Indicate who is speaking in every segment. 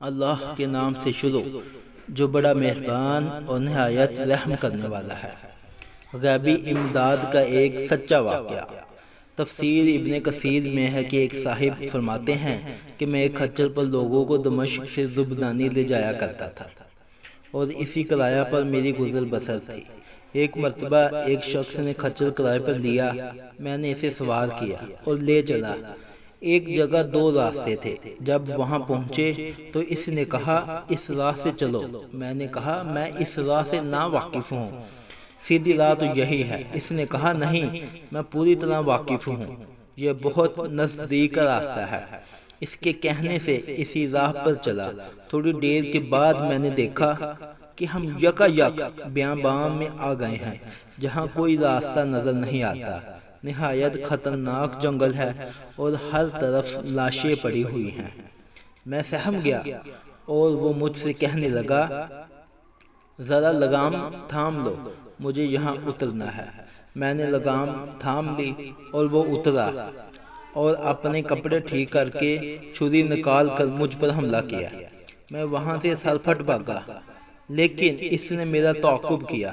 Speaker 1: اللہ کے نام سے شروع جو بڑا مہربان اور نہایت رحم کرنے والا ہے۔ غیبی امداد کا ایک سچا واقعہ۔ تفسیر ابن کثیر میں ہے کہ ایک صاحب فرماتے ہیں کہ میں ایک کھچر پر لوگوں کو دمشق سے زبدانی لے جایا کرتا تھا اور اسی کرایہ پر میری گزر بسر تھی۔ ایک مرتبہ ایک شخص نے کھچر کرائے پر لیا، میں نے اسے سوار کیا اور لے چلا۔ ایک جگہ دو راستے تھے، جب وہاں پہنچے تو اس نے کہا اس راہ سے چلو۔ میں نے کہا میں اس راہ سے نا واقف ہوں، سیدھی راہ تو یہی ہے۔ اس نے کہا نہیں، میں پوری طرح واقف ہوں، یہ بہت نزدیک کا راستہ ہے۔ اس کے کہنے سے اسی راہ پر چلا۔ تھوڑی دیر کے بعد میں نے دیکھا کہ ہم یکا یک بیابان میں آ گئے ہیں جہاں کوئی راستہ نظر نہیں آتا۔ نہایت خطرناک جنگل ہے اور ہر طرف لاشیں پڑی ہوئی ہیں۔ میں سہم گیا اور وہ مجھ سے کہنے لگا ذرا لگام تھام لو، مجھے یہاں اترنا ہے۔ میں نے لگام تھام لی اور وہ اترا اور اپنے کپڑے ٹھیک کر کے چھری نکال کر مجھ پر حملہ کیا۔ میں وہاں سے سرپٹ بھاگا، لیکن اس نے میرا تعاقب کیا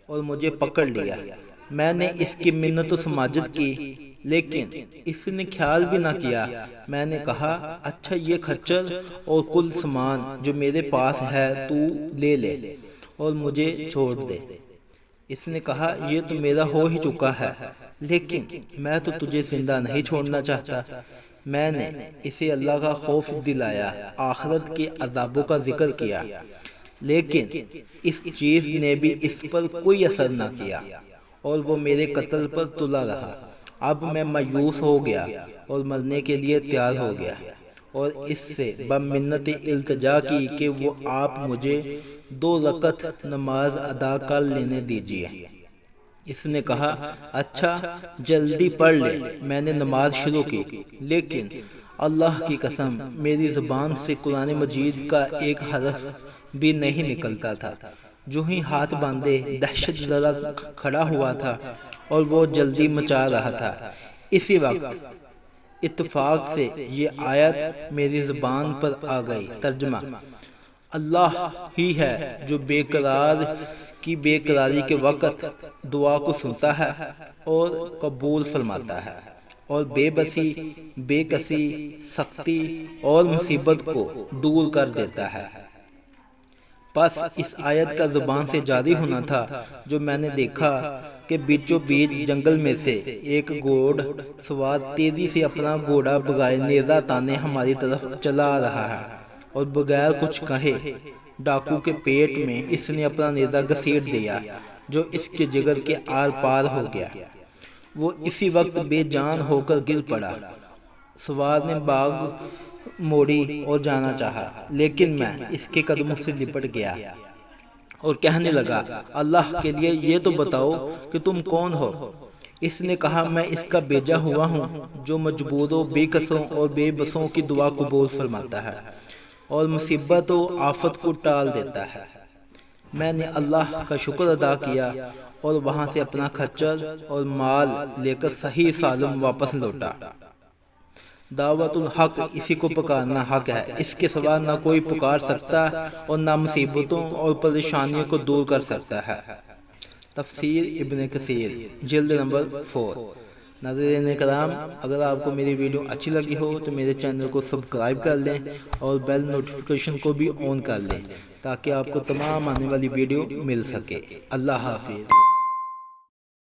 Speaker 1: اور مجھے پکڑ لیا۔ میں نے اس کی منت و سماجت کی، لیکن اس نے خیال بھی نہ کیا۔ میں نے کہا اچھا یہ کھچر اور کل سامان جو میرے پاس ہے تو لے لے اور مجھے چھوڑ دے۔ اس نے کہا یہ تو میرا ہو ہی چکا ہے، لیکن میں تو تجھے زندہ نہیں چھوڑنا چاہتا۔ میں نے اسے اللہ کا خوف دلایا، آخرت کے عذابوں کا ذکر کیا، لیکن اس چیز نے بھی اس پر کوئی اثر نہ کیا اور وہ میرے قتل پر تلا رہا۔ اب میں مایوس ہو گیا اور مرنے کے لیے تیار ہو گیا اور اس سے بمنت التجا کی کہ وہ آپ مجھے 2 رکعت نماز ادا کر لینے دیجیے۔ اس نے کہا اچھا جلدی پڑھ لے۔ میں نے نماز شروع کی، لیکن اللہ کی قسم میری زبان سے قرآن مجید کا ایک حرف بھی نہیں نکلتا تھا۔ جو ہی ہاتھ باندھے دہشت زدہ کھڑا ہوا تھا اور وہ جلدی مچا رہا تھا۔ اسی وقت اتفاق سے یہ آیت میری زبان پر آ گئی۔ ترجمہ: اللہ ہی ہے جو بے قرار کی بے قراری کے وقت دعا کو سنتا ہے اور قبول فرماتا ہے، اور بے بسی، بے کسی، سختی اور مصیبت کو دور کر دیتا ہے۔ پس اس آیت کا زبان سے جاری ہونا تھا جو میں نے دیکھا کہ بیچوں بیچ جنگل میں سے ایک گھوڑ سوار تیزی سے اپنا گھوڑا بغیر نیزہ تانے ہماری طرف چلا آ رہا ہے، اور بغیر کچھ کہے ڈاکو کے پیٹ میں اس نے اپنا نیزہ گھسیٹ دیا جو اس کے جگر کے آر پار ہو گیا۔ وہ اسی وقت بے جان ہو کر گر پڑا۔ سوار نے باغ موڑی اور جانا چاہا، لیکن میں اس کے قدموں سے لپٹ گیا اور کہنے لگا اللہ کے لیے یہ تو بتاؤ کہ تم کون ہو۔ اس نے کہا میں اس کا بھیجا ہوا ہوں جو مجبوروں، بے کسوں اور بے بسوں کی دعا قبول فرماتا ہے اور مصیبت و آفت کو ٹال دیتا ہے۔ میں نے اللہ کا شکر ادا کیا اور وہاں سے اپنا کھچر اور مال لے کر صحیح سالم واپس لوٹا۔ دعوت الحق اسی کو پکارنا حق ہے، اس کے سوا نہ کوئی پکار سکتا اور نہ مصیبتوں اور پریشانیوں کو دور کر سکتا ہے۔ تفسیر ابن کثیر جلد نمبر 4۔ ناظرین کرام، اگر آپ کو میری ویڈیو اچھی لگی ہو تو میرے چینل کو سبسکرائب کر لیں اور بیل نوٹیفیکیشن کو بھی آن کر لیں تاکہ آپ کو تمام آنے والی ویڈیو مل سکے۔ اللہ حافظ۔